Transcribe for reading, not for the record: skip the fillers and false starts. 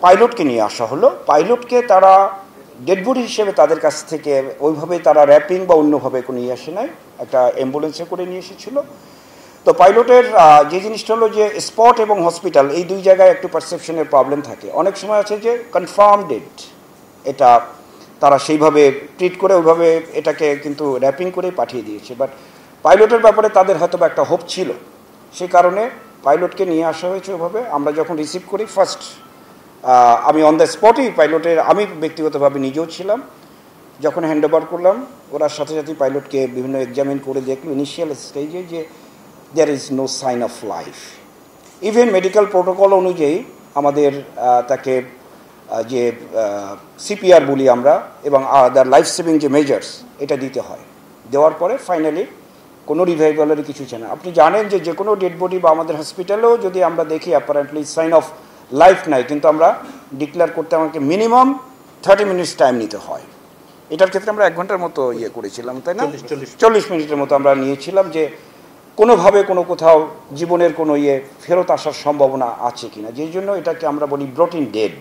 পাইলটকে নিয়ে আসা হলো। পাইলটকে তারা ডেড বডি হিসেবে তাদের কাছ থেকে ওইভাবে তারা র্যাপিং বা অন্যভাবে কোনো নিয়ে আসে নাই, একটা অ্যাম্বুলেন্সে করে নিয়ে এসেছিল। তো পাইলটের যে জিনিসটা হলো যে স্পট এবং হসপিটাল এই দুই জায়গায় একটু পারসেপশনের প্রবলেম থাকে। অনেক সময় আছে যে কনফার্ম ডেড, এটা তারা সেইভাবে ট্রিট করে ওইভাবে এটাকে কিন্তু র্যাপিং করে পাঠিয়ে দিয়েছে। বাট পাইলটের ব্যাপারে তাদের হয়তো একটা হোপ ছিল, সেই কারণে পাইলটকে নিয়ে আসা হয়েছে ওইভাবে। আমরা যখন রিসিভ করি ফার্স্ট আমি অন দ্য স্পটই পাইলটের, আমি ব্যক্তিগতভাবে নিজেও ছিলাম, যখন হ্যান্ড ওভার করলাম ওরা সাথে সাথে পাইলটকে বিভিন্ন এক্সামিন করে দেখলো ইনিশিয়াল স্টেজে যে there is no sign of life. Even medical protocol অনুযায়ী আমাদের তাকে যে সিপিআর বলি আমরা এবং আদার লাইফ সেভিং যে মেজার্স এটা দিতে হয়। দেওয়ার পরে ফাইনালি কোনো রিভাইভালেরই কিছু চায় না। আপনি জানেন যে কোনো ডেড বডি বা আমাদের হসপিটালেও যদি আমরা দেখি অ্যাপারেন্টলি সাইন অফ লাইফ নাই, কিন্তু আমরা ডিক্লেয়ার করতে আমাকে মিনিমাম 30 মিনিটস টাইম নিতে হয়। এটার ক্ষেত্রে আমরা 1 ঘন্টার মতো করেছিলাম, তাই না? 40 মিনিটের মতো আমরা নিয়েছিলাম যে কোনোভাবে কোনো কোথাও জীবনের কোনো ফেরত আসার সম্ভাবনা আছে কিনা, যেই জন্য এটাকে আমরা বলি ব্রট ইন ডেড।